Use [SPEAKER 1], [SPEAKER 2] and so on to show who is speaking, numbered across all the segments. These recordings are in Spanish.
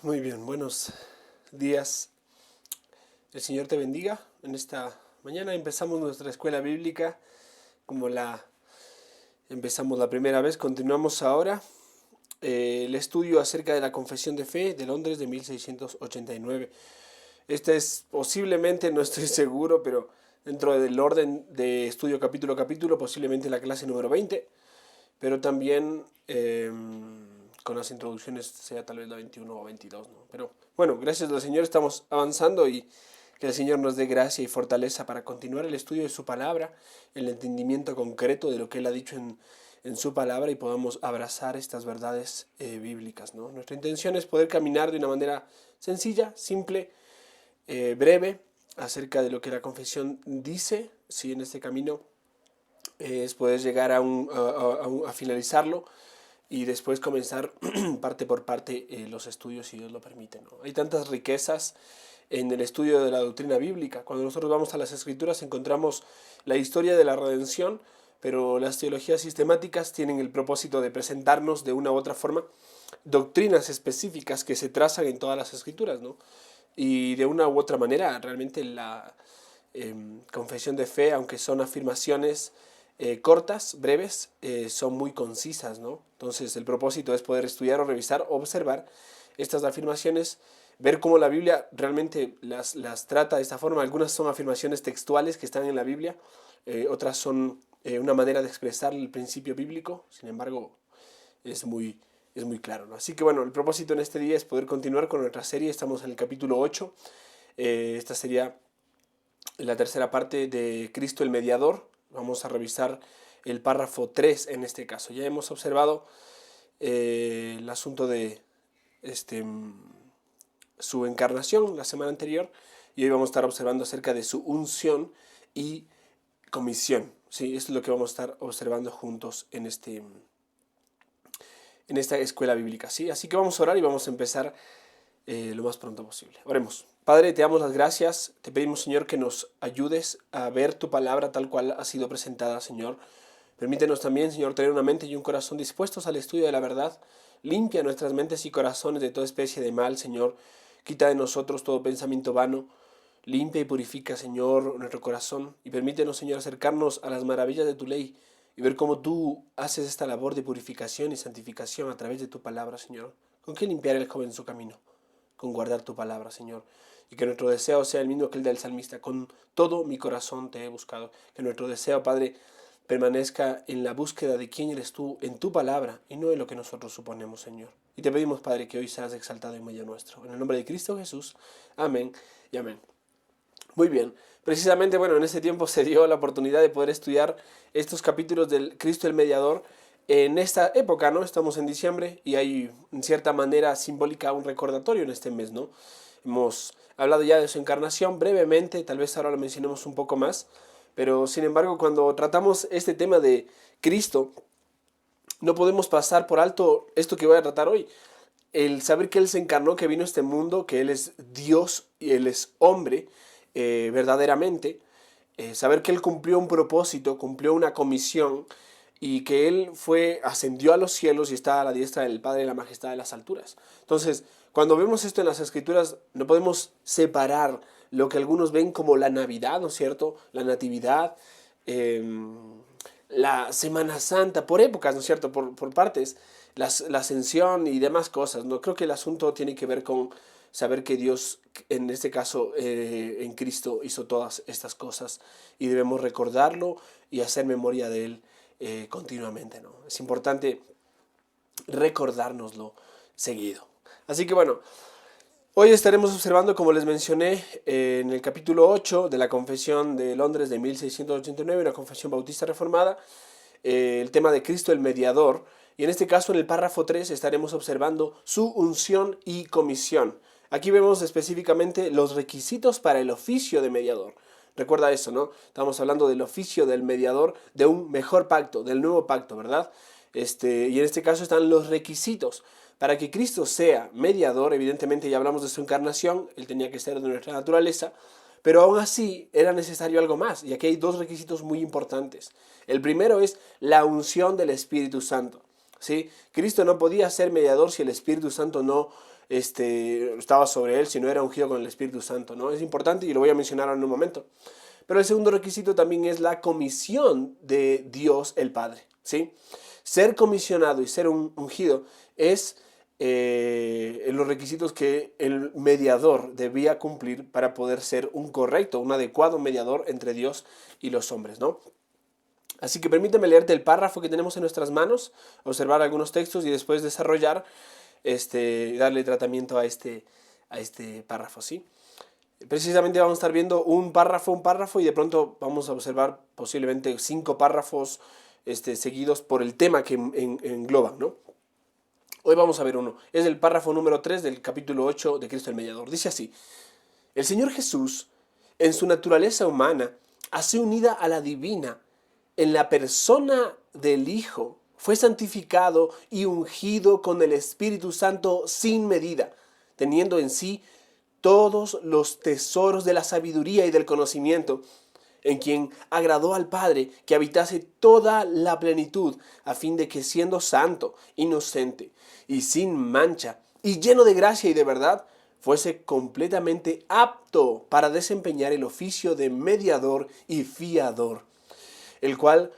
[SPEAKER 1] Muy bien, buenos días. El Señor te bendiga. En esta mañana empezamos nuestra escuela bíblica como la empezamos la primera vez. Continuamos ahora el estudio acerca de la Confesión de Fe de Londres de 1689. Este es posiblemente, no estoy seguro, pero dentro del orden de estudio capítulo a capítulo, posiblemente la clase número 20, pero también con las introducciones sea tal vez la 21 o 22, ¿no? Pero bueno, gracias al Señor estamos avanzando y que el Señor nos dé gracia y fortaleza para continuar el estudio de su palabra, el entendimiento concreto de lo que Él ha dicho en su palabra y podamos abrazar estas verdades bíblicas, ¿no? Nuestra intención es poder caminar de una manera sencilla, simple, breve, acerca de lo que la confesión dice, si en este camino es poder llegar a finalizarlo y después comenzar parte por parte los estudios, si Dios lo permite, ¿no? Hay tantas riquezas en el estudio de la doctrina bíblica. Cuando nosotros vamos a las Escrituras encontramos la historia de la redención, pero las teologías sistemáticas tienen el propósito de presentarnos de una u otra forma doctrinas específicas que se trazan en todas las Escrituras, ¿no? Y de una u otra manera, realmente la confesión de fe, aunque son afirmaciones cortas, breves, son muy concisas, ¿no? Entonces el propósito es poder estudiar o revisar, observar estas afirmaciones, ver cómo la Biblia realmente las trata de esta forma. Algunas son afirmaciones textuales que están en la Biblia, otras son una manera de expresar el principio bíblico, sin embargo es muy, es muy claro, ¿no? Así que bueno, el propósito en este día es poder continuar con nuestra serie. Estamos en el capítulo 8. Esta sería la tercera parte de Cristo el Mediador. Vamos a revisar el párrafo 3 en este caso. Ya hemos observado el asunto de su encarnación la semana anterior y hoy vamos a estar observando acerca de su unción y comisión. Sí, esto es lo que vamos a estar observando juntos en esta escuela bíblica. ¿Sí? Así que vamos a orar y vamos a empezar lo más pronto posible. Oremos. Padre, te damos las gracias. Te pedimos, Señor, que nos ayudes a ver tu palabra tal cual ha sido presentada, Señor. Permítenos también, Señor, tener una mente y un corazón dispuestos al estudio de la verdad. Limpia nuestras mentes y corazones de toda especie de mal, Señor. Quita de nosotros todo pensamiento vano. Limpia y purifica, Señor, nuestro corazón. Y permítenos, Señor, acercarnos a las maravillas de tu ley y ver cómo tú haces esta labor de purificación y santificación a través de tu palabra, Señor. ¿Con qué limpiar el joven su camino? Con guardar tu palabra, Señor. Y que nuestro deseo sea el mismo que el del salmista. Con todo mi corazón te he buscado. Que nuestro deseo, Padre, permanezca en la búsqueda de quién eres tú en tu palabra y no en lo que nosotros suponemos, Señor. Y te pedimos, Padre, que hoy seas exaltado en medio nuestro. En el nombre de Cristo Jesús. Amén y amén. Muy bien. Precisamente, bueno, en este tiempo se dio la oportunidad de poder estudiar estos capítulos del Cristo el Mediador en esta época, ¿no? Estamos en diciembre y hay, en cierta manera simbólica, un recordatorio en este mes, ¿no? Hemos hablado ya de su encarnación brevemente, tal vez ahora lo mencionemos un poco más, pero sin embargo, cuando tratamos este tema de Cristo, no podemos pasar por alto esto que voy a tratar hoy. El saber que Él se encarnó, que vino a este mundo, que Él es Dios y Él es hombre, verdaderamente, saber que Él cumplió un propósito, cumplió una comisión y que Él ascendió a los cielos y está a la diestra del Padre y la majestad de las alturas. Entonces, cuando vemos esto en las Escrituras, no podemos separar lo que algunos ven como la Navidad, ¿no es cierto? La Natividad, eh, la Semana Santa, por épocas, ¿no es cierto? Por partes, la ascensión y demás cosas, ¿no? Creo que el asunto tiene que ver con saber que Dios, en este caso, en Cristo, hizo todas estas cosas y debemos recordarlo y hacer memoria de Él continuamente, ¿no? Es importante recordárnoslo seguido. Así que bueno, hoy estaremos observando, como les mencioné, en el capítulo 8 de la Confesión de Londres de 1689, una confesión bautista reformada, el tema de Cristo el Mediador, y en este caso en el párrafo 3 estaremos observando su unción y comisión. Aquí vemos específicamente los requisitos para el oficio de mediador. Recuerda eso, ¿no? Estamos hablando del oficio del mediador, de un mejor pacto, del nuevo pacto, ¿verdad? Y en este caso están los requisitos. Para que Cristo sea mediador, evidentemente ya hablamos de su encarnación, Él tenía que ser de nuestra naturaleza, pero aún así era necesario algo más, y aquí hay dos requisitos muy importantes. El primero es la unción del Espíritu Santo. ¿Sí? Cristo no podía ser mediador si el Espíritu Santo no estaba sobre él, sino era ungido con el Espíritu Santo, ¿no? Es importante y lo voy a mencionar en un momento. Pero el segundo requisito también es la comisión de Dios el Padre, ¿sí? Ser comisionado y ser ungido es los requisitos que el mediador debía cumplir para poder ser un correcto, un adecuado mediador entre Dios y los hombres, ¿no? Así que permíteme leerte el párrafo que tenemos en nuestras manos, observar algunos textos y después desarrollar, darle tratamiento a este párrafo, ¿sí? Precisamente vamos a estar viendo un párrafo y de pronto vamos a observar posiblemente 5 párrafos seguidos por el tema que engloban, ¿no? Hoy vamos a ver uno. Es el párrafo número 3 del capítulo 8 de Cristo el Mediador. Dice así: el Señor Jesús, en su naturaleza humana, así unida a la divina, en la persona del Hijo, fue santificado y ungido con el Espíritu Santo sin medida, teniendo en sí todos los tesoros de la sabiduría y del conocimiento, en quien agradó al Padre que habitase toda la plenitud, a fin de que siendo santo, inocente y sin mancha, y lleno de gracia y de verdad, fuese completamente apto para desempeñar el oficio de mediador y fiador, el cual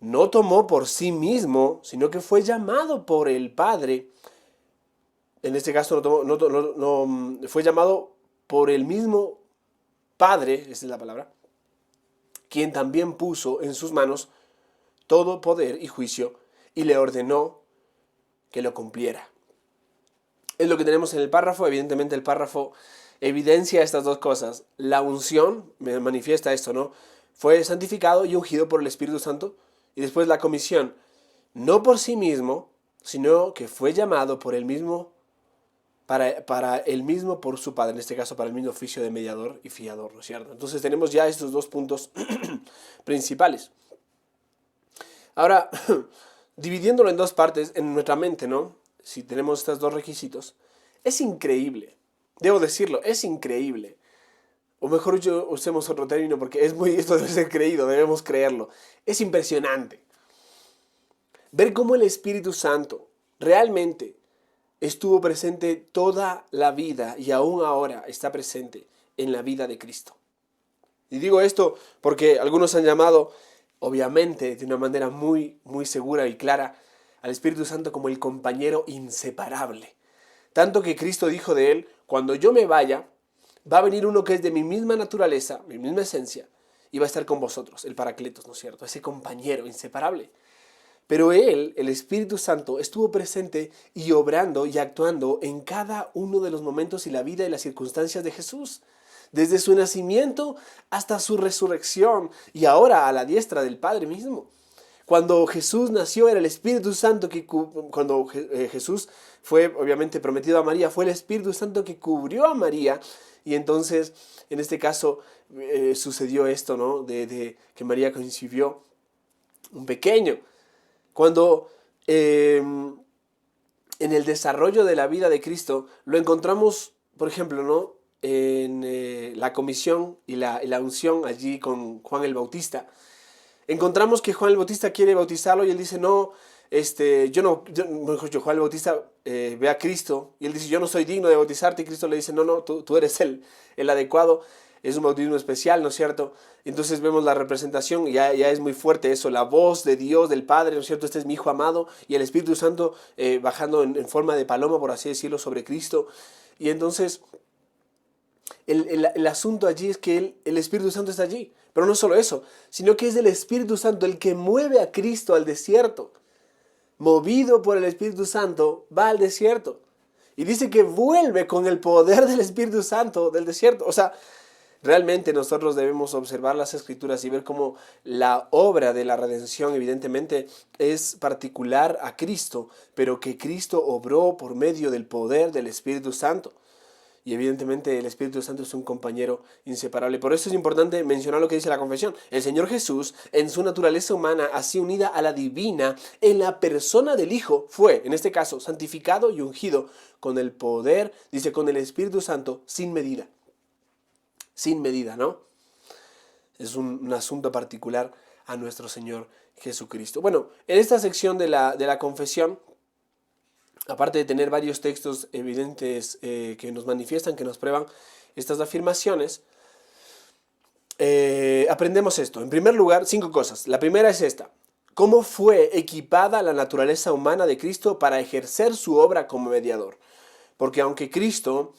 [SPEAKER 1] no tomó por sí mismo, sino que fue llamado por el Padre. En este caso fue llamado por el mismo Padre, esa es la palabra, quien también puso en sus manos todo poder y juicio y le ordenó que lo cumpliera. Es lo que tenemos en el párrafo. Evidentemente el párrafo evidencia estas dos cosas. La unción me manifiesta esto, ¿no? Fue santificado y ungido por el Espíritu Santo. Y después la comisión, no por sí mismo, sino que fue llamado por el mismo, para el mismo por su Padre, en este caso para el mismo oficio de mediador y fiador, ¿no es cierto? Entonces tenemos ya estos dos puntos principales. Ahora, dividiéndolo en dos partes, en nuestra mente, ¿no? Si tenemos estos dos requisitos, es increíble, debo decirlo, es increíble. O mejor usemos otro término porque esto debe ser creído, debemos creerlo. Es impresionante ver cómo el Espíritu Santo realmente estuvo presente toda la vida y aún ahora está presente en la vida de Cristo. Y digo esto porque algunos han llamado, obviamente, de una manera muy, muy segura y clara, al Espíritu Santo como el compañero inseparable. Tanto que Cristo dijo de él: cuando yo me vaya, va a venir uno que es de mi misma naturaleza, mi misma esencia, y va a estar con vosotros, el Paracletos, ¿no es cierto? Ese compañero inseparable. Pero él, el Espíritu Santo, estuvo presente y obrando y actuando en cada uno de los momentos y la vida y las circunstancias de Jesús, desde su nacimiento hasta su resurrección y ahora a la diestra del Padre mismo. Cuando Jesús nació era el Espíritu Santo cuando Jesús fue obviamente prometido a María, fue el Espíritu Santo que cubrió a María, y entonces en este caso sucedió esto, ¿no? De que María concibió un pequeño. Cuando en el desarrollo de la vida de Cristo lo encontramos, por ejemplo, ¿no? En la comisión y la unción allí con Juan el Bautista. Encontramos que Juan el Bautista quiere bautizarlo y él dice: no, mejor dicho, Juan el Bautista ve a Cristo y él dice: yo no soy digno de bautizarte, y Cristo le dice: no, tú eres el adecuado. Es un bautismo especial, ¿no es cierto? Entonces vemos la representación, ya es muy fuerte eso, la voz de Dios, del Padre, ¿no es cierto? Este es mi Hijo amado, y el Espíritu Santo bajando en forma de paloma, por así decirlo, sobre Cristo. Y entonces el asunto allí es que el Espíritu Santo está allí. Pero no solo eso, sino que es el Espíritu Santo el que mueve a Cristo al desierto. Movido por el Espíritu Santo, va al desierto. Y dice que vuelve con el poder del Espíritu Santo del desierto. O sea, realmente nosotros debemos observar las Escrituras y ver cómo la obra de la redención evidentemente es particular a Cristo, pero que Cristo obró por medio del poder del Espíritu Santo. Y evidentemente el Espíritu Santo es un compañero inseparable. Por eso es importante mencionar lo que dice la confesión. El Señor Jesús, en su naturaleza humana, así unida a la divina, en la persona del Hijo, fue, en este caso, santificado y ungido con el poder, dice, con el Espíritu Santo, sin medida. Sin medida, ¿no? Es un asunto particular a nuestro Señor Jesucristo. Bueno, en esta sección de la confesión, aparte de tener varios textos evidentes que nos manifiestan, que nos prueban estas afirmaciones, aprendemos esto. En primer lugar, 5 cosas. La primera es esta. ¿Cómo fue equipada la naturaleza humana de Cristo para ejercer su obra como mediador? Porque aunque Cristo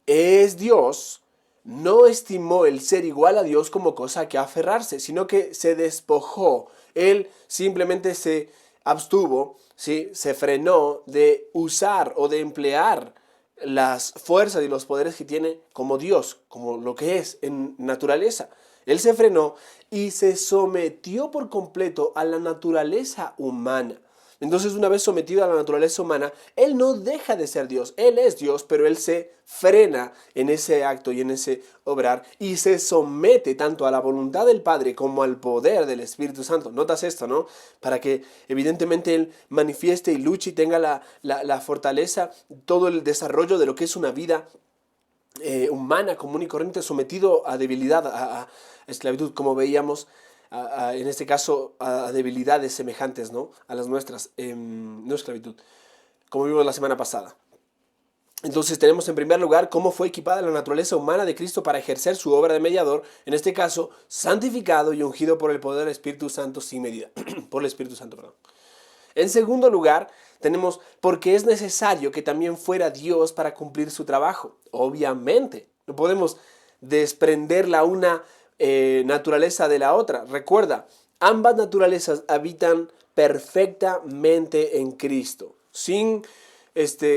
[SPEAKER 1] es Dios, no estimó el ser igual a Dios como cosa que aferrarse, sino que se despojó. Él simplemente se abstuvo, ¿sí? Se frenó de usar o de emplear las fuerzas y los poderes que tiene como Dios, como lo que es en naturaleza. Él se frenó y se sometió por completo a la naturaleza humana. Entonces, una vez sometido a la naturaleza humana, Él no deja de ser Dios. Él es Dios, pero Él se frena en ese acto y en ese obrar y se somete tanto a la voluntad del Padre como al poder del Espíritu Santo. Notas esto, ¿no? Para que evidentemente Él manifieste y luche y tenga la fortaleza, todo el desarrollo de lo que es una vida humana, común y corriente, sometido a debilidad, a esclavitud, como veíamos en este caso, a debilidades semejantes, ¿no? A las nuestras, no esclavitud, como vimos la semana pasada. Entonces tenemos en primer lugar cómo fue equipada la naturaleza humana de Cristo para ejercer su obra de mediador, en este caso, santificado y ungido por el poder del Espíritu Santo sin medida, por el Espíritu Santo, perdón. En segundo lugar, tenemos porque es necesario que también fuera Dios para cumplir su trabajo. Obviamente, no podemos desprender la una naturaleza de la otra. Recuerda, ambas naturalezas habitan perfectamente en Cristo. Sin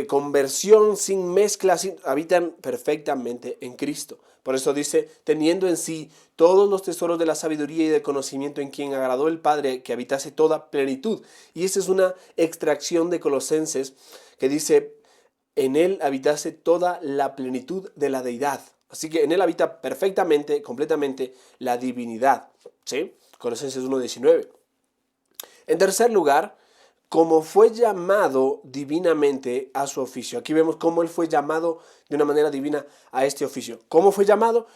[SPEAKER 1] conversión, sin mezcla, habitan perfectamente en Cristo. Por eso dice, teniendo en sí todos los tesoros de la sabiduría y del conocimiento en quien agradó el Padre que habitase toda plenitud. Y esa es una extracción de Colosenses que dice, en él habitase toda la plenitud de la deidad. Así que en él habita perfectamente, completamente la divinidad. ¿Sí? Colosenses 1:19. En tercer lugar, como fue llamado divinamente a su oficio. Aquí vemos cómo él fue llamado de una manera divina a este oficio. ¿Cómo fue llamado?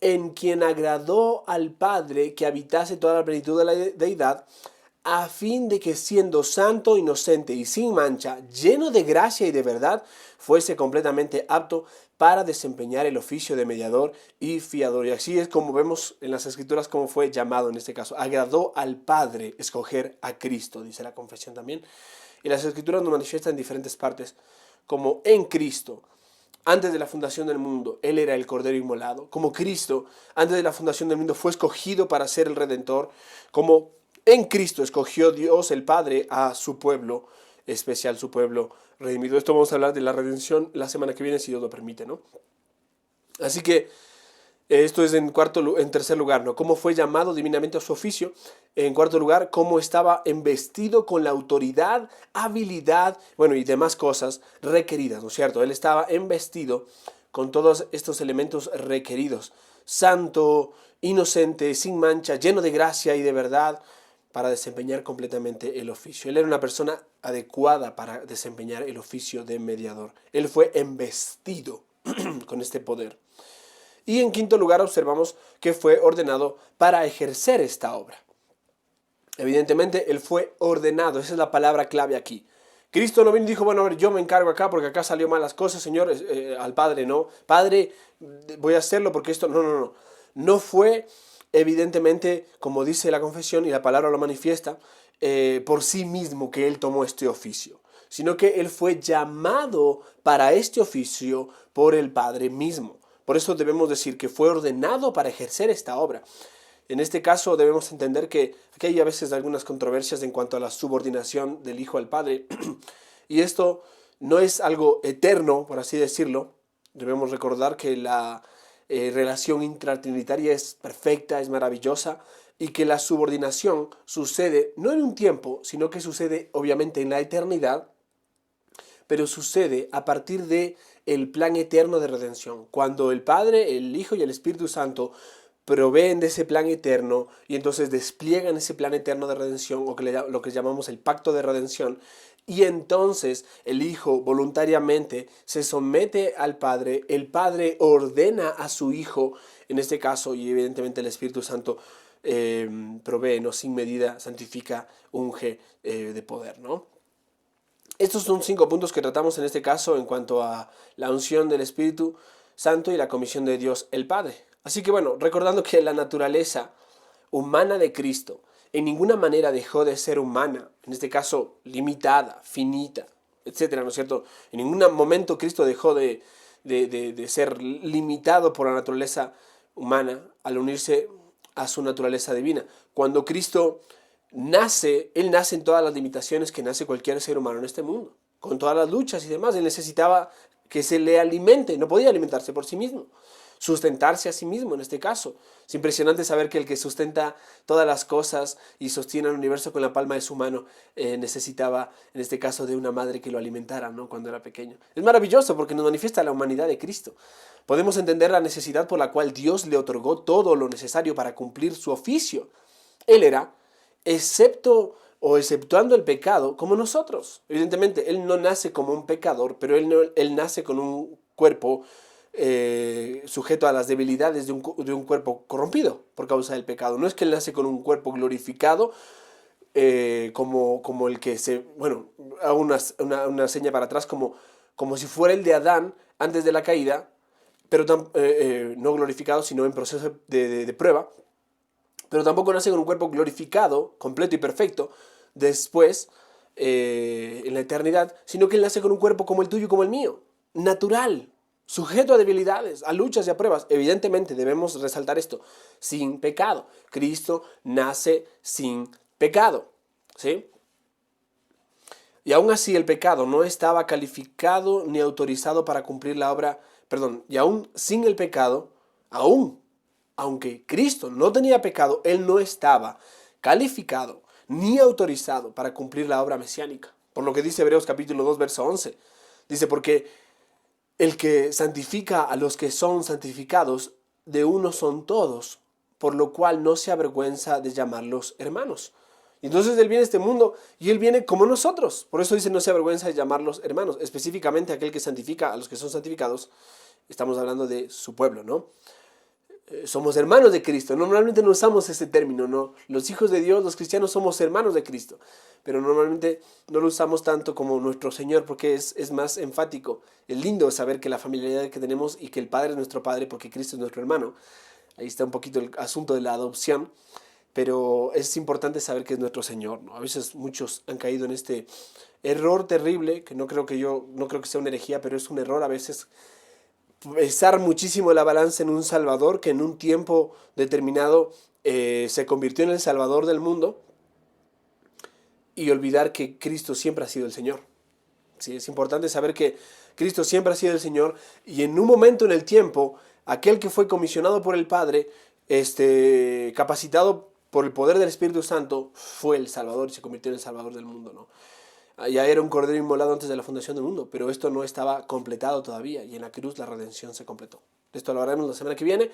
[SPEAKER 1] En quien agradó al Padre que habitase toda la plenitud de la deidad, a fin de que siendo santo, inocente y sin mancha, lleno de gracia y de verdad, fuese completamente apto para desempeñar el oficio de mediador y fiador. Y así es como vemos en las Escrituras cómo fue llamado en este caso. Agradó al Padre escoger a Cristo, dice la confesión también. Y las Escrituras nos manifiestan en diferentes partes, como en Cristo. Antes de la fundación del mundo, Él era el Cordero inmolado. Como Cristo, antes de la fundación del mundo, fue escogido para ser el Redentor. Como en Cristo escogió Dios el Padre a su pueblo especial, su pueblo redimido. Esto vamos a hablar de la redención la semana que viene, si Dios lo permite, ¿no? Así que esto es en tercer lugar, ¿no? Cómo fue llamado divinamente a su oficio. En cuarto lugar, cómo estaba embestido con la autoridad, habilidad, bueno, y demás cosas requeridas, ¿no es cierto? Él estaba embestido con todos estos elementos requeridos. Santo, inocente, sin mancha, lleno de gracia y de verdad, para desempeñar completamente el oficio. Él era una persona adecuada para desempeñar el oficio de mediador. Él fue embestido con este poder. Y en quinto lugar observamos que fue ordenado para ejercer esta obra. Evidentemente, él fue ordenado, esa es la palabra clave aquí. Cristo no vino y dijo, bueno, a ver, yo me encargo acá porque acá salió mal las cosas, Señor, al Padre, no. Padre, voy a hacerlo porque esto, no. No fue, evidentemente, como dice la confesión y la palabra lo manifiesta, por sí mismo que él tomó este oficio, sino que él fue llamado para este oficio por el Padre mismo. Por eso debemos decir que fue ordenado para ejercer esta obra. En este caso debemos entender que aquí hay a veces algunas controversias en cuanto a la subordinación del Hijo al Padre. Y esto no es algo eterno, por así decirlo. Debemos recordar que la relación intratrinitaria es perfecta, es maravillosa, y que la subordinación sucede no en un tiempo, sino que sucede obviamente en la eternidad, pero sucede a partir de el plan eterno de redención. Cuando el Padre, el Hijo y el Espíritu Santo proveen de ese plan eterno y entonces despliegan ese plan eterno de redención, o lo que llamamos el pacto de redención, y entonces el Hijo voluntariamente se somete al Padre, el Padre ordena a su Hijo, en este caso, y evidentemente el Espíritu Santo provee, ¿no? Sin medida, santifica, unge de poder, ¿no? Estos son 5 puntos que tratamos en este caso en cuanto a la unción del Espíritu Santo y la comisión de Dios el Padre. Así que bueno, recordando que la naturaleza humana de Cristo en ninguna manera dejó de ser humana, en este caso limitada, finita, etcétera, ¿no es cierto? En ningún momento Cristo dejó de ser limitado por la naturaleza humana al unirse a su naturaleza divina. Cuando Cristo nace, Él nace en todas las limitaciones que nace cualquier ser humano en este mundo, con todas las luchas y demás. Él necesitaba que se le alimente, no podía alimentarse por sí mismo, sustentarse a sí mismo en este caso. Es impresionante saber que el que sustenta todas las cosas y sostiene el universo con la palma de su mano necesitaba, en este caso, de una madre que lo alimentara, ¿no? Cuando era pequeño. Es maravilloso porque nos manifiesta la humanidad de Cristo. Podemos entender la necesidad por la cual Dios le otorgó todo lo necesario para cumplir su oficio. Él era, exceptuando el pecado, como nosotros. Evidentemente, Él no nace como un pecador, pero Él nace con un cuerpo sujeto a las debilidades de un cuerpo corrompido por causa del pecado. No es que Él nace con un cuerpo glorificado, como el que bueno, hago una seña para atrás, como si fuera el de Adán antes de la caída, pero no glorificado, sino en proceso de prueba. Pero tampoco nace con un cuerpo glorificado, completo y perfecto, después, en la eternidad, sino que Él nace con un cuerpo como el tuyo y como el mío, natural, sujeto a debilidades, a luchas y a pruebas. Evidentemente debemos resaltar esto, sin pecado. Cristo nace sin pecado, ¿sí? Y aún así el pecado no estaba calificado ni autorizado para cumplir la obra, perdón, y aún sin el pecado, aunque Cristo no tenía pecado, Él no estaba calificado ni autorizado para cumplir la obra mesiánica. Por lo que dice Hebreos capítulo 2, verso 11. Dice, porque el que santifica a los que son santificados, de uno son todos, por lo cual no se avergüenza de llamarlos hermanos. Y entonces Él viene a este mundo y Él viene como nosotros. Por eso dice, no se avergüenza de llamarlos hermanos. Específicamente aquel que santifica a los que son santificados, estamos hablando de su pueblo, ¿no? Somos hermanos de Cristo. Normalmente no usamos ese término, ¿no? Los hijos de Dios, los cristianos, somos hermanos de Cristo. Pero normalmente no lo usamos tanto como nuestro Señor porque es más enfático. Es lindo saber que la familiaridad que tenemos y que el Padre es nuestro Padre porque Cristo es nuestro hermano. Ahí está un poquito el asunto de la adopción. Pero es importante saber que es nuestro Señor, ¿no? A veces muchos han caído en este error terrible, que no creo que sea una herejía, pero es un error a veces pesar muchísimo la balanza en un Salvador que en un tiempo determinado se convirtió en el Salvador del mundo y olvidar que Cristo siempre ha sido el Señor. Sí, es importante saber que Cristo siempre ha sido el Señor y en un momento en el tiempo, aquel que fue comisionado por el Padre, capacitado por el poder del Espíritu Santo, fue el Salvador y se convirtió en el Salvador del mundo, ¿no? Ya era un cordero inmolado antes de la fundación del mundo, pero esto no estaba completado todavía y en la cruz la redención se completó. De esto lo hablaremos la semana que viene,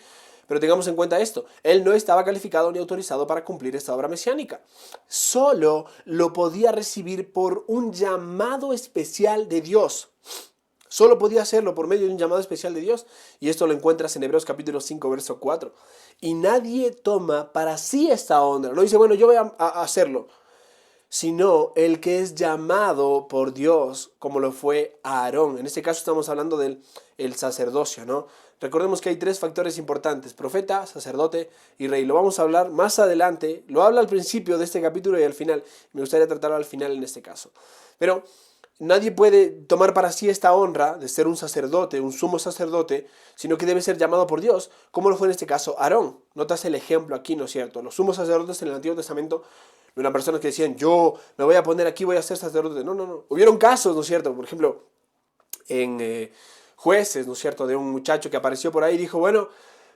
[SPEAKER 1] pero tengamos en cuenta esto. Él no estaba calificado ni autorizado para cumplir esta obra mesiánica. Solo lo podía recibir por un llamado especial de Dios. Solo podía hacerlo por medio de un llamado especial de Dios. Y esto lo encuentras en Hebreos capítulo 5, verso 4. Y nadie toma para sí esta honra. No dice, bueno, yo voy a hacerlo, sino el que es llamado por Dios, como lo fue Aarón. En este caso estamos hablando del sacerdocio, ¿no? Recordemos que hay 3 factores importantes: profeta, sacerdote y rey. Lo vamos a hablar más adelante, lo habla al principio de este capítulo y al final. Me gustaría tratarlo al final en este caso. Pero nadie puede tomar para sí esta honra de ser un sacerdote, un sumo sacerdote, sino que debe ser llamado por Dios, como lo fue en este caso Aarón. Notas el ejemplo aquí, ¿no es cierto? Los sumos sacerdotes en el Antiguo Testamento no eran personas que decían, yo me voy a poner aquí, voy a ser sacerdote. No, no, no. Hubieron casos, ¿no es cierto? Por ejemplo, en Jueces, ¿no es cierto? De un muchacho que apareció por ahí y dijo, bueno,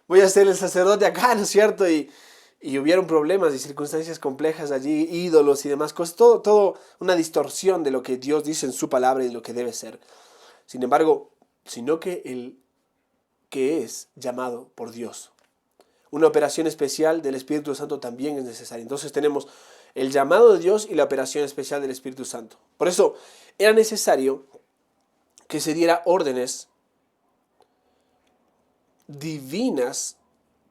[SPEAKER 1] voy a ser el sacerdote acá, ¿no es cierto? Y hubieron problemas y circunstancias complejas allí, ídolos y demás cosas. Todo una distorsión de lo que Dios dice en su palabra y de lo que debe ser. Sin embargo, sino que el que es llamado por Dios. Una operación especial del Espíritu Santo también es necesaria. Entonces tenemos el llamado de Dios y la operación especial del Espíritu Santo. Por eso era necesario que se diera órdenes divinas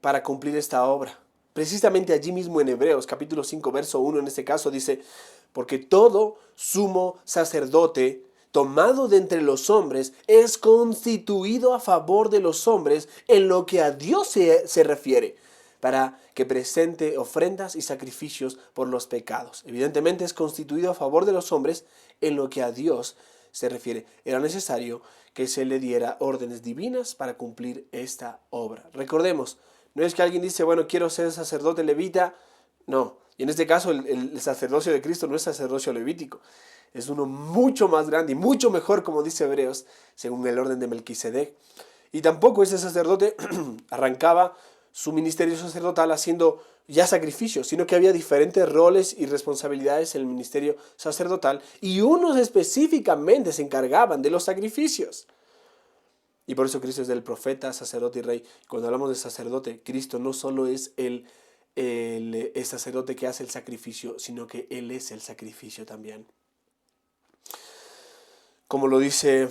[SPEAKER 1] para cumplir esta obra. precisamente allí mismo en Hebreos, capítulo 5, verso 1 en este caso, dice, porque todo sumo sacerdote tomado de entre los hombres es constituido a favor de los hombres en lo que a Dios se refiere, para que presente ofrendas y sacrificios por los pecados. Evidentemente es constituido a favor de los hombres en lo que a Dios se refiere. Era necesario que se le diera órdenes divinas para cumplir esta obra. Recordemos, no es que alguien dice, bueno, quiero ser sacerdote levita. No, y en este caso el sacerdocio de Cristo no es sacerdocio levítico. Es uno mucho más grande y mucho mejor, como dice Hebreos, según el orden de Melquisedec. Y tampoco ese sacerdote arrancaba su ministerio sacerdotal haciendo ya sacrificios, sino que había diferentes roles y responsabilidades en el ministerio sacerdotal y unos específicamente se encargaban de los sacrificios. Y por eso Cristo es del profeta, sacerdote y rey. Cuando hablamos de sacerdote, Cristo no solo es el sacerdote que hace el sacrificio, sino que Él es el sacrificio también. Como lo dice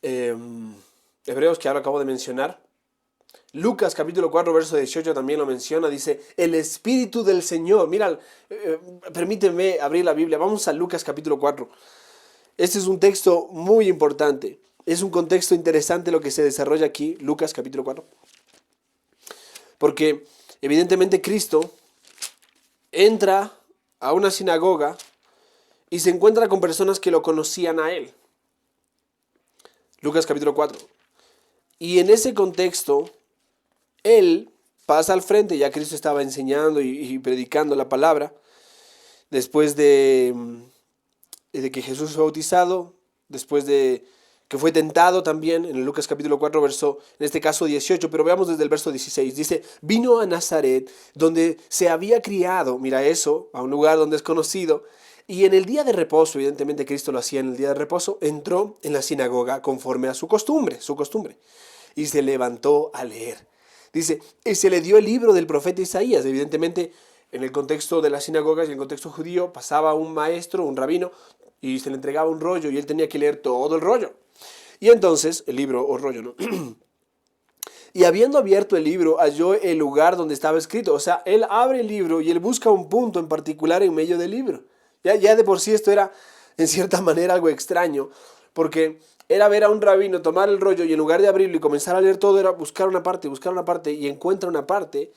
[SPEAKER 1] Hebreos, que ahora acabo de mencionar, Lucas capítulo 4, verso 18 también lo menciona, dice, el Espíritu del Señor. Mira, permíteme abrir la Biblia, vamos a Lucas capítulo 4. Este es un texto muy importante, es un contexto interesante lo que se desarrolla aquí, Lucas capítulo 4. Porque evidentemente Cristo entra a una sinagoga y se encuentra con personas que lo conocían a Él. Lucas capítulo 4. Y en ese contexto, Él pasa al frente, ya Cristo estaba enseñando y predicando la palabra, después de que Jesús fue bautizado, después de que fue tentado también, en Lucas capítulo 4, verso, en este caso 18, pero veamos desde el verso 16, dice, vino a Nazaret, donde se había criado, mira eso, a un lugar donde es conocido, y en el día de reposo, evidentemente Cristo lo hacía en el día de reposo, entró en la sinagoga conforme a su costumbre, y se levantó a leer. Dice, y se le dio el libro del profeta Isaías. Evidentemente, en el contexto de las sinagogas y en el contexto judío, pasaba un maestro, un rabino, y se le entregaba un rollo y él tenía que leer todo el rollo. Y entonces, el libro o rollo, ¿no? Y habiendo abierto el libro, halló el lugar donde estaba escrito. O sea, él abre el libro y él busca un punto en particular en medio del libro. Ya de por sí esto era, en cierta manera, algo extraño, porque era ver a un rabino tomar el rollo y en lugar de abrirlo y comenzar a leer todo, era buscar una parte y encuentra una parte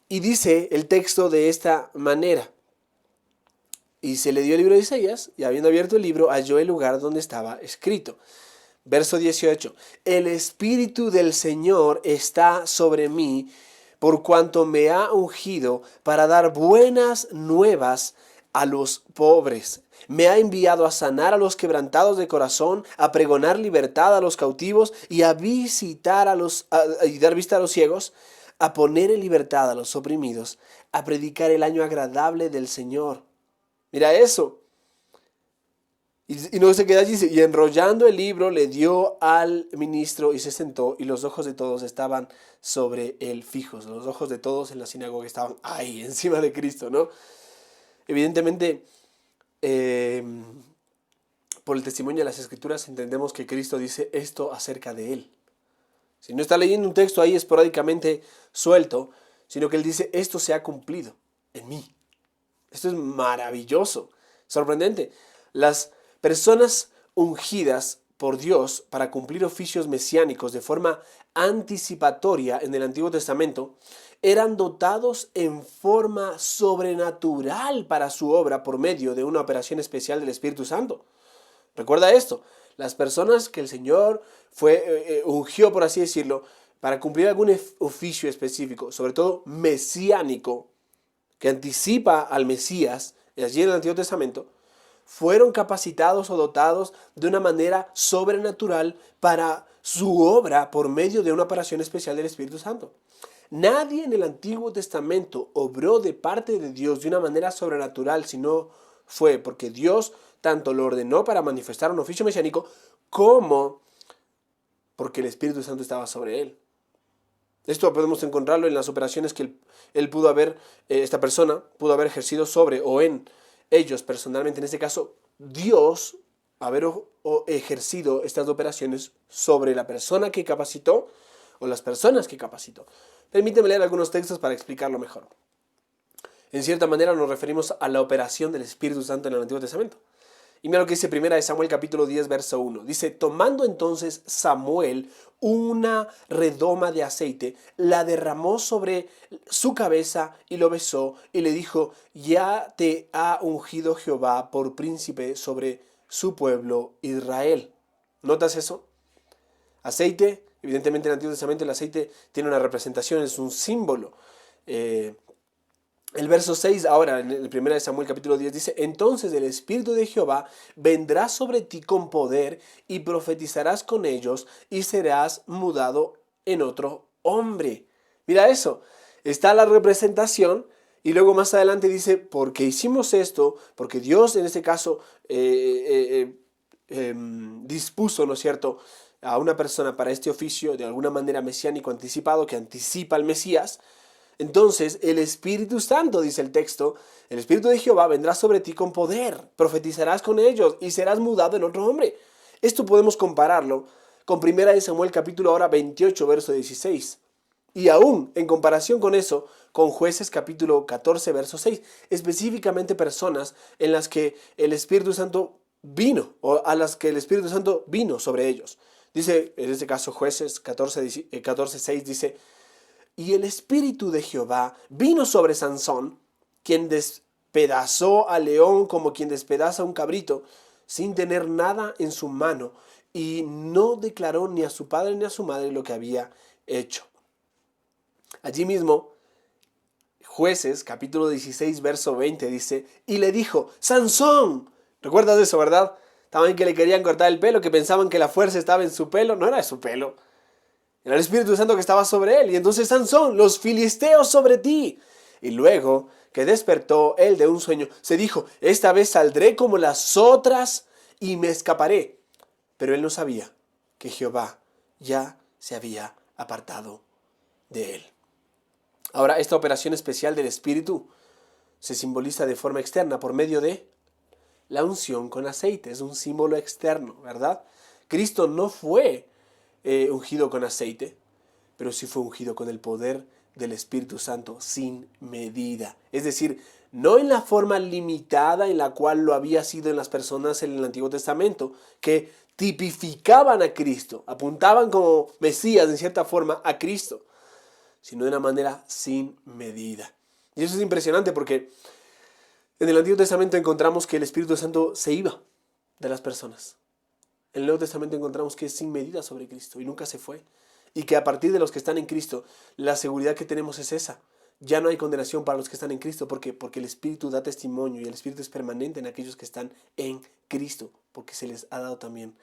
[SPEAKER 1] y dice el texto de esta manera. Y se le dio el libro de Isaías y habiendo abierto el libro, halló el lugar donde estaba escrito. Verso 18. El Espíritu del Señor está sobre mí, por cuanto me ha ungido para dar buenas nuevas a los pobres. Me ha enviado a sanar a los quebrantados de corazón, a pregonar libertad a los cautivos y a visitar y dar vista a los ciegos, a poner en libertad a los oprimidos, a predicar el año agradable del Señor. Mira eso. Y no se queda allí, y enrollando el libro le dio al ministro y se sentó y los ojos de todos estaban sobre él fijos. Los ojos de todos en la sinagoga estaban ahí, encima de Cristo, ¿no? Evidentemente, por el testimonio de las Escrituras entendemos que Cristo dice esto acerca de Él. Si no está leyendo un texto ahí esporádicamente suelto, sino que Él dice esto se ha cumplido en mí. Esto es maravilloso, sorprendente. Las personas ungidas por Dios para cumplir oficios mesiánicos de forma anticipatoria en el Antiguo Testamento eran dotados en forma sobrenatural para su obra por medio de una operación especial del Espíritu Santo. Recuerda esto, las personas que el Señor ungió, por así decirlo, para cumplir algún oficio específico, sobre todo mesiánico, que anticipa al Mesías, allí en el Antiguo Testamento, fueron capacitados o dotados de una manera sobrenatural para su obra por medio de una operación especial del Espíritu Santo. Nadie en el Antiguo Testamento obró de parte de Dios de una manera sobrenatural, sino fue porque Dios tanto lo ordenó para manifestar un oficio mesiánico, como porque el Espíritu Santo estaba sobre él. Esto podemos encontrarlo en las operaciones que esta persona pudo haber ejercido sobre o en ellos personalmente. En este caso, Dios haber ejercido estas operaciones sobre la persona que capacitó o las personas que capacitó. Permíteme leer algunos textos para explicarlo mejor. En cierta manera nos referimos a la operación del Espíritu Santo en el Antiguo Testamento. Y mira lo que dice 1 Samuel capítulo 10, verso 1. Dice, tomando entonces Samuel una redoma de aceite, la derramó sobre su cabeza y lo besó y le dijo, ya te ha ungido Jehová por príncipe sobre su pueblo Israel. ¿Notas eso? Aceite, evidentemente en el Antiguo Testamento el aceite tiene una representación, es un símbolo. El verso 6, ahora en el 1 Samuel capítulo 10 dice, entonces el Espíritu de Jehová vendrá sobre ti con poder y profetizarás con ellos y serás mudado en otro hombre. Mira eso, está la representación y luego más adelante dice, porque hicimos esto, porque Dios en este caso dispuso, ¿no es cierto?, a una persona para este oficio de alguna manera mesiánico anticipado que anticipa al Mesías. Entonces el Espíritu Santo, dice el texto, el Espíritu de Jehová vendrá sobre ti con poder, profetizarás con ellos y serás mudado en otro hombre. Esto podemos compararlo con 1 Samuel capítulo ahora 28, verso 16. Y aún en comparación con eso, con Jueces capítulo 14, verso 6, específicamente personas en las que el Espíritu Santo vino, o a las que el Espíritu Santo vino sobre ellos. Dice, en este caso Jueces 14, 6 dice, y el Espíritu de Jehová vino sobre Sansón, quien despedazó al león como quien despedaza un cabrito, sin tener nada en su mano, y no declaró ni a su padre ni a su madre lo que había hecho. Allí mismo, Jueces, capítulo 16, verso 20, dice, y le dijo, Sansón, ¿recuerdas eso, verdad? También que le querían cortar el pelo, que pensaban que la fuerza estaba en su pelo, no era de su pelo. Era el Espíritu Santo que estaba sobre él. Y entonces, Sansón, los filisteos sobre ti. Y luego que despertó él de un sueño, se dijo, esta vez saldré como las otras y me escaparé. Pero él no sabía que Jehová ya se había apartado de él. Ahora, esta operación especial del Espíritu se simboliza de forma externa por medio de la unción con aceite. Es un símbolo externo, ¿verdad? Cristo no fue ungido con aceite, pero sí fue ungido con el poder del Espíritu Santo sin medida. Es decir, no en la forma limitada en la cual lo había sido en las personas en el Antiguo Testamento, que tipificaban a Cristo, apuntaban como Mesías en cierta forma a Cristo, sino de una manera sin medida. Y eso es impresionante porque en el Antiguo Testamento encontramos que el Espíritu Santo se iba de las personas. En el Nuevo Testamento encontramos que es sin medida sobre Cristo y nunca se fue. Y que a partir de los que están en Cristo, la seguridad que tenemos es esa. Ya no hay condenación para los que están en Cristo. ¿Por qué? Porque el Espíritu da testimonio y el Espíritu es permanente en aquellos que están en Cristo, porque se les ha dado también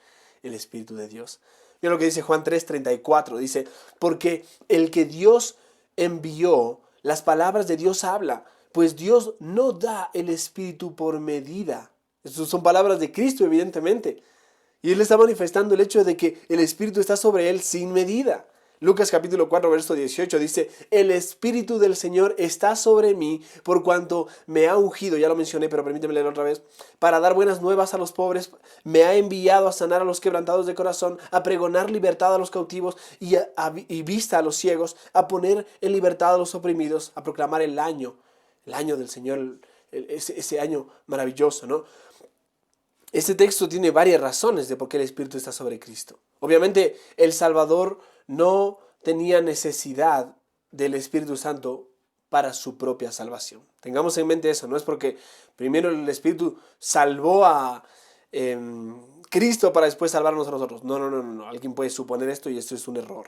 [SPEAKER 1] el Espíritu de Dios. Mira lo que dice Juan 3:34. Dice, porque el que Dios envió, las palabras de Dios habla, pues Dios no da el Espíritu por medida. Estas son palabras de Cristo, evidentemente. Y él está manifestando el hecho de que el Espíritu está sobre él sin medida. Lucas capítulo 4, verso 18 dice, el Espíritu del Señor está sobre mí por cuanto me ha ungido, ya lo mencioné, pero permíteme leerlo otra vez, para dar buenas nuevas a los pobres, me ha enviado a sanar a los quebrantados de corazón, a pregonar libertad a los cautivos y vista a los ciegos, a poner en libertad a los oprimidos, a proclamar el año del Señor, ese año maravilloso, ¿no? Este texto tiene varias razones de por qué el Espíritu está sobre Cristo. Obviamente, el Salvador no tenía necesidad del Espíritu Santo para su propia salvación. Tengamos en mente eso, no es porque primero el Espíritu salvó a Cristo para después salvarnos a nosotros. No. Alguien puede suponer esto y esto es un error.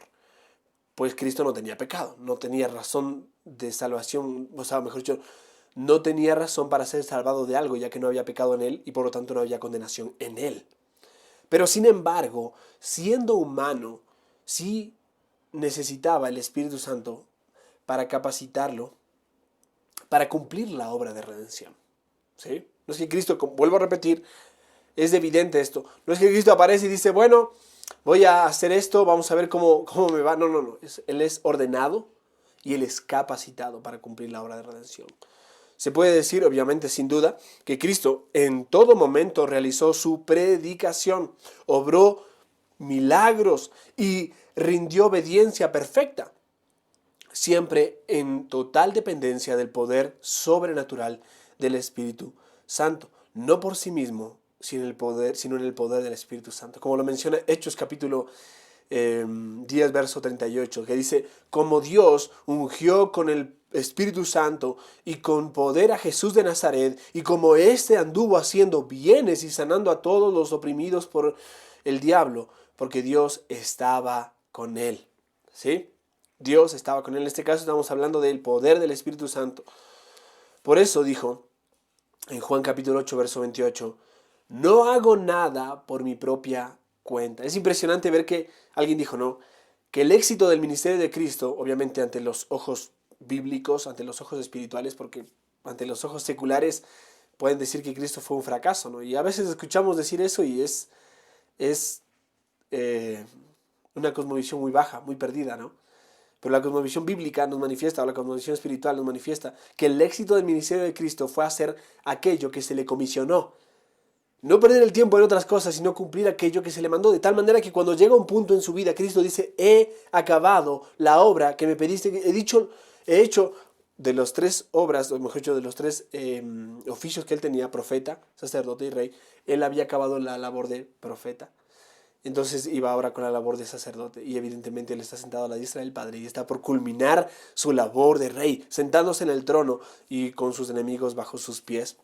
[SPEAKER 1] Pues Cristo no tenía pecado, no tenía razón de salvación, o sea, mejor dicho, no tenía razón para ser salvado de algo, ya que no había pecado en él y por lo tanto no había condenación en él. Pero sin embargo, siendo humano, sí necesitaba el Espíritu Santo para capacitarlo, para cumplir la obra de redención. ¿Sí? No es que Cristo, vuelvo a repetir, es evidente esto, no es que Cristo aparece y dice, bueno, voy a hacer esto, vamos a ver cómo me va. No. Él es ordenado y él es capacitado para cumplir la obra de redención. Se puede decir, obviamente, sin duda, que Cristo en todo momento realizó su predicación, obró milagros y rindió obediencia perfecta, siempre en total dependencia del poder sobrenatural del Espíritu Santo, no por sí mismo, sino en el poder del Espíritu Santo. Como lo menciona Hechos capítulo 10, verso 38, que dice, como Dios ungió con el Espíritu Santo y con poder a Jesús de Nazaret, y como éste anduvo haciendo bienes y sanando a todos los oprimidos por el diablo, porque Dios estaba con él. ¿Sí? Dios estaba con él. En este caso estamos hablando del poder del Espíritu Santo. Por eso dijo en Juan capítulo 8, verso 28, no hago nada por mi propia cuenta. Es impresionante ver que alguien dijo, no, que el éxito del ministerio de Cristo, obviamente ante los ojos bíblicos, ante los ojos espirituales, porque ante los ojos seculares pueden decir que Cristo fue un fracaso, ¿no? Y a veces escuchamos decir eso y es una cosmovisión muy baja, muy perdida, ¿no? Pero la cosmovisión bíblica nos manifiesta, o la cosmovisión espiritual nos manifiesta, que el éxito del ministerio de Cristo fue hacer aquello que se le comisionó. No perder el tiempo en otras cosas, sino cumplir aquello que se le mandó. De tal manera que cuando llega un punto en su vida, Cristo dice, he acabado la obra que me pediste. He hecho de las tres obras, o mejor dicho, de los tres oficios que él tenía, profeta, sacerdote y rey, él había acabado la labor de profeta. Entonces iba ahora con la labor de sacerdote y evidentemente él está sentado a la diestra del Padre y está por culminar su labor de rey, sentándose en el trono y con sus enemigos bajo sus pies.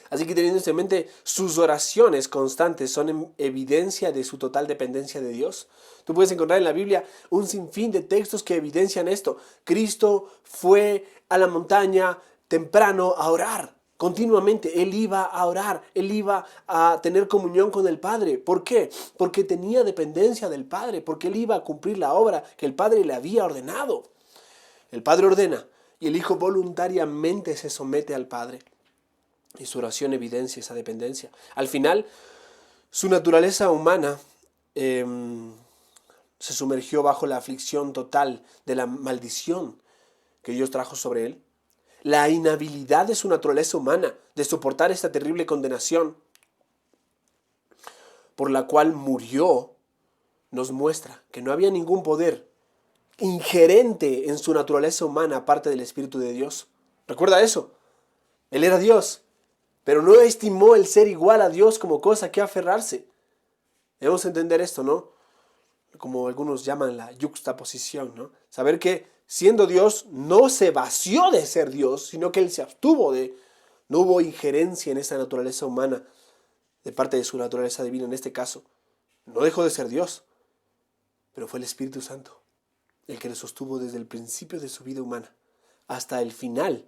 [SPEAKER 1] Así que teniendo en mente, sus oraciones constantes son evidencia de su total dependencia de Dios. Tú puedes encontrar en la Biblia un sinfín de textos que evidencian esto. Cristo fue a la montaña temprano a orar. Continuamente Él iba a orar, Él iba a tener comunión con el Padre. ¿Por qué? Porque tenía dependencia del Padre, porque Él iba a cumplir la obra que el Padre le había ordenado. El Padre ordena y el Hijo voluntariamente se somete al Padre. Y su oración evidencia esa dependencia. Al final, su naturaleza humana se sumergió bajo la aflicción total de la maldición que Dios trajo sobre él. La inhabilidad de su naturaleza humana de soportar esta terrible condenación por la cual murió nos muestra que no había ningún poder ingerente en su naturaleza humana aparte del Espíritu de Dios. ¿Recuerda eso? Él era Dios, pero no estimó el ser igual a Dios como cosa que aferrarse. Debemos entender esto, ¿no? Como algunos llaman la yuxtaposición, ¿no? Saber que siendo Dios no se vació de ser Dios, sino que Él se abstuvo de... No hubo injerencia en esa naturaleza humana de parte de su naturaleza divina en este caso. No dejó de ser Dios, pero fue el Espíritu Santo el que le sostuvo desde el principio de su vida humana hasta el final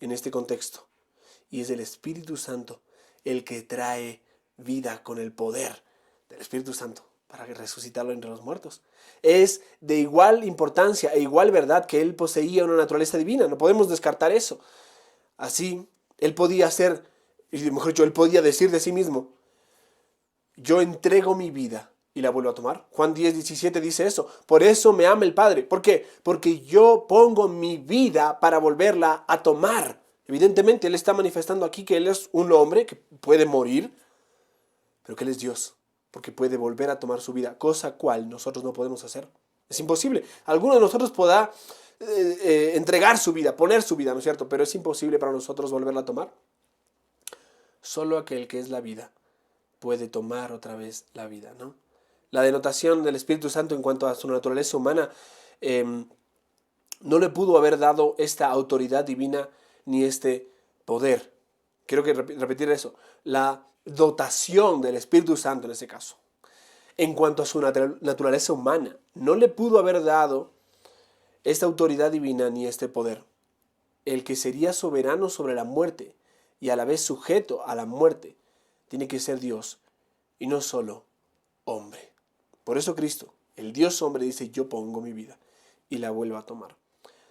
[SPEAKER 1] en este contexto. Y es el Espíritu Santo el que trae vida con el poder del Espíritu Santo para resucitarlo entre los muertos. Es de igual importancia e igual verdad que Él poseía una naturaleza divina. No podemos descartar eso. Así, Él podía hacer, y mejor dicho, Él podía decir de sí mismo, yo entrego mi vida y la vuelvo a tomar. Juan 10:17 dice eso. Por eso me ama el Padre. ¿Por qué? Porque yo pongo mi vida para volverla a tomar. Evidentemente, Él está manifestando aquí que Él es un hombre que puede morir, pero que Él es Dios, porque puede volver a tomar su vida, cosa cual nosotros no podemos hacer. Es imposible. Alguno de nosotros podrá entregar su vida, poner su vida, ¿no es cierto? Pero es imposible para nosotros volverla a tomar. Solo aquel que es la vida puede tomar otra vez la vida, ¿no? La denotación del Espíritu Santo en cuanto a su naturaleza humana no le pudo haber dado esta autoridad divina ni este poder. Quiero repetir eso. La dotación del Espíritu Santo en este caso, en cuanto a su naturaleza humana, no le pudo haber dado esta autoridad divina ni este poder. El que sería soberano sobre la muerte y a la vez sujeto a la muerte tiene que ser Dios y no solo hombre. Por eso Cristo, el Dios hombre, dice, yo pongo mi vida y la vuelvo a tomar.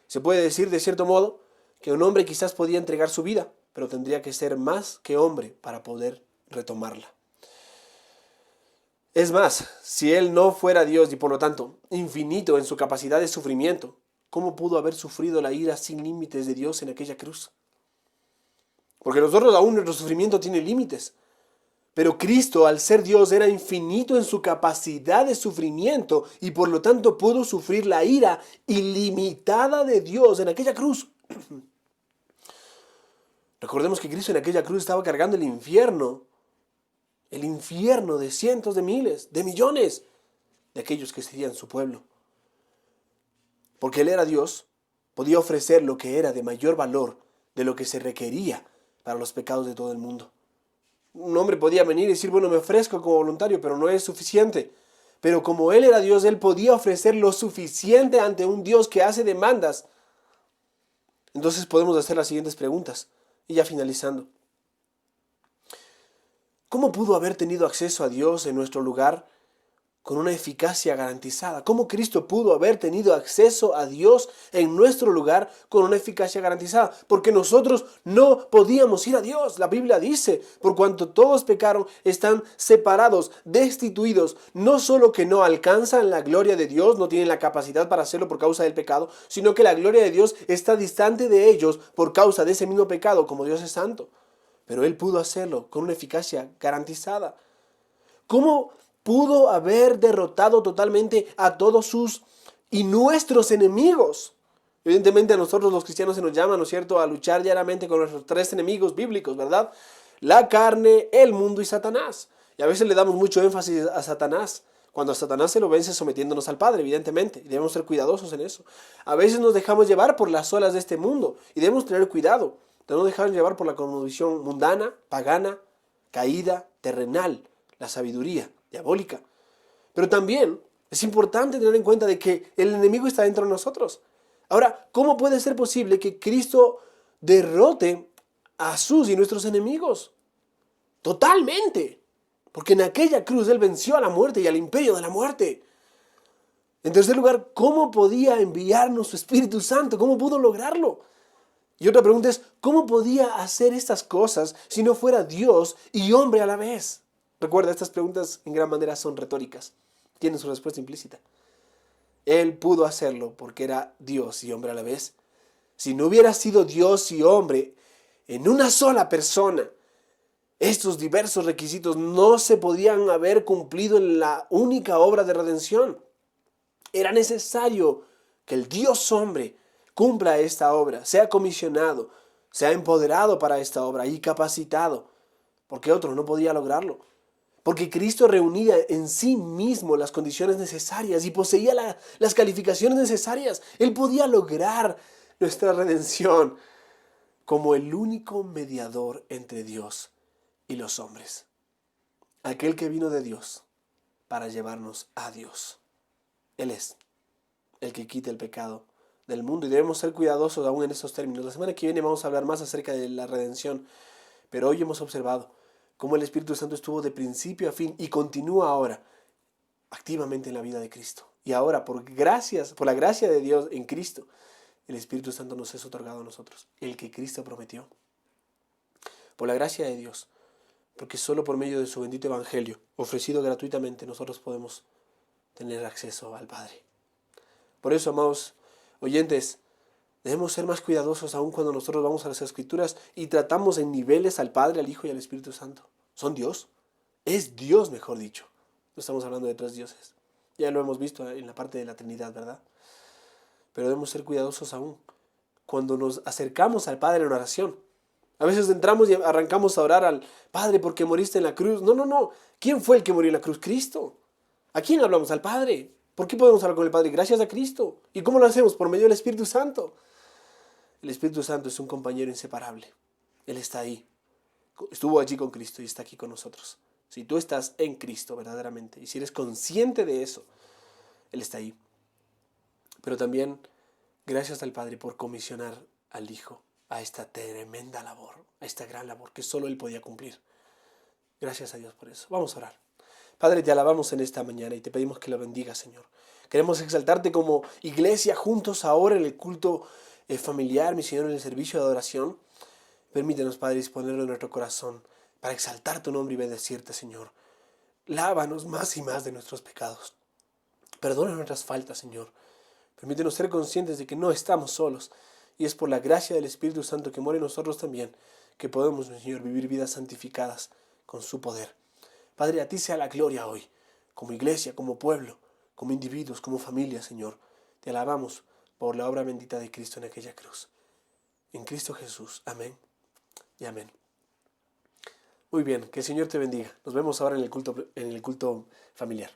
[SPEAKER 1] Se puede decir de cierto modo que un hombre quizás podía entregar su vida, pero tendría que ser más que hombre para poder retomarla. Es más, si Él no fuera Dios y por lo tanto infinito en su capacidad de sufrimiento, ¿cómo pudo haber sufrido la ira sin límites de Dios en aquella cruz? Porque nosotros aún nuestro sufrimiento tiene límites. Pero Cristo, al ser Dios, era infinito en su capacidad de sufrimiento y por lo tanto pudo sufrir la ira ilimitada de Dios en aquella cruz. Recordemos que Cristo en aquella cruz estaba cargando el infierno de cientos de miles, de millones de aquellos que serían su pueblo. Porque Él era Dios, podía ofrecer lo que era de mayor valor de lo que se requería para los pecados de todo el mundo. Un hombre podía venir y decir, bueno, me ofrezco como voluntario, pero no es suficiente. Pero como Él era Dios, Él podía ofrecer lo suficiente ante un Dios que hace demandas. Entonces podemos hacer las siguientes preguntas. Y ya finalizando. ¿Cómo pudo haber tenido acceso a Dios en nuestro lugar con una eficacia garantizada? ¿Cómo Cristo pudo haber tenido acceso a Dios en nuestro lugar con una eficacia garantizada? Porque nosotros no podíamos ir a Dios. La Biblia dice, por cuanto todos pecaron, están separados, destituidos. No solo que no alcanzan la gloria de Dios, no tienen la capacidad para hacerlo por causa del pecado, sino que la gloria de Dios está distante de ellos por causa de ese mismo pecado, como Dios es santo. Pero Él pudo hacerlo con una eficacia garantizada. ¿Cómo pudo haber derrotado totalmente a todos sus y nuestros enemigos? Evidentemente a nosotros los cristianos se nos llama, ¿no es cierto?, a luchar diariamente con nuestros tres enemigos bíblicos, ¿verdad? La carne, el mundo y Satanás. Y a veces le damos mucho énfasis a Satanás, cuando a Satanás se lo vence sometiéndonos al Padre, evidentemente, y debemos ser cuidadosos en eso. A veces nos dejamos llevar por las olas de este mundo, y debemos tener cuidado de no dejarnos llevar por la cosmovisión mundana, pagana, caída, terrenal, la sabiduría diabólica. Pero también es importante tener en cuenta de que el enemigo está dentro de nosotros. Ahora, ¿cómo puede ser posible que Cristo derrote a sus y nuestros enemigos? Totalmente. Porque en aquella cruz Él venció a la muerte y al imperio de la muerte. En tercer lugar, ¿cómo podía enviarnos su Espíritu Santo? ¿Cómo pudo lograrlo? Y otra pregunta es, ¿cómo podía hacer estas cosas si no fuera Dios y hombre a la vez? Recuerda, estas preguntas en gran manera son retóricas. Tienen su respuesta implícita. Él pudo hacerlo porque era Dios y hombre a la vez. Si no hubiera sido Dios y hombre en una sola persona, estos diversos requisitos no se podían haber cumplido en la única obra de redención. Era necesario que el Dios hombre cumpla esta obra, sea comisionado, sea empoderado para esta obra y capacitado, porque otro no podía lograrlo. Porque Cristo reunía en sí mismo las condiciones necesarias y poseía las calificaciones necesarias. Él podía lograr nuestra redención como el único mediador entre Dios y los hombres. Aquel que vino de Dios para llevarnos a Dios. Él es el que quita el pecado del mundo y debemos ser cuidadosos aún en estos términos. La semana que viene vamos a hablar más acerca de la redención, pero hoy hemos observado cómo el Espíritu Santo estuvo de principio a fin y continúa ahora activamente en la vida de Cristo. Y ahora, por la gracia de Dios en Cristo, el Espíritu Santo nos es otorgado a nosotros, el que Cristo prometió. Por la gracia de Dios, porque solo por medio de su bendito Evangelio, ofrecido gratuitamente, nosotros podemos tener acceso al Padre. Por eso, amados oyentes, debemos ser más cuidadosos aún cuando nosotros vamos a las Escrituras y tratamos en niveles al Padre, al Hijo y al Espíritu Santo. ¿Son Dios? Es Dios, mejor dicho. No estamos hablando de tres dioses. Ya lo hemos visto en la parte de la Trinidad, ¿verdad? Pero debemos ser cuidadosos aún cuando nos acercamos al Padre en oración. A veces entramos y arrancamos a orar al Padre porque moriste en la cruz. No. ¿Quién fue el que murió en la cruz? Cristo. ¿A quién hablamos? Al Padre. ¿Por qué podemos hablar con el Padre? Gracias a Cristo. ¿Y cómo lo hacemos? Por medio del Espíritu Santo. El Espíritu Santo es un compañero inseparable. Él está ahí. Estuvo allí con Cristo y está aquí con nosotros. Si tú estás en Cristo verdaderamente y si eres consciente de eso, Él está ahí. Pero también gracias al Padre por comisionar al Hijo a esta tremenda labor, a esta gran labor que solo Él podía cumplir. Gracias a Dios por eso. Vamos a orar. Padre, te alabamos en esta mañana y te pedimos que lo bendigas, Señor. Queremos exaltarte como iglesia juntos ahora en el culto familiar, mi Señor, en el servicio de adoración. Permítenos, Padre, disponerlo en nuestro corazón para exaltar tu nombre y bendecirte, Señor. Lávanos más y más de nuestros pecados. Perdona nuestras faltas, Señor. Permítenos ser conscientes de que no estamos solos y es por la gracia del Espíritu Santo que mora en nosotros también que podemos, Señor, vivir vidas santificadas con su poder. Padre, a ti sea la gloria hoy, como iglesia, como pueblo, como individuos, como familia, Señor. Te alabamos por la obra bendita de Cristo en aquella cruz. En Cristo Jesús. Amén y amén. Muy bien, que el Señor te bendiga. Nos vemos ahora en el culto familiar.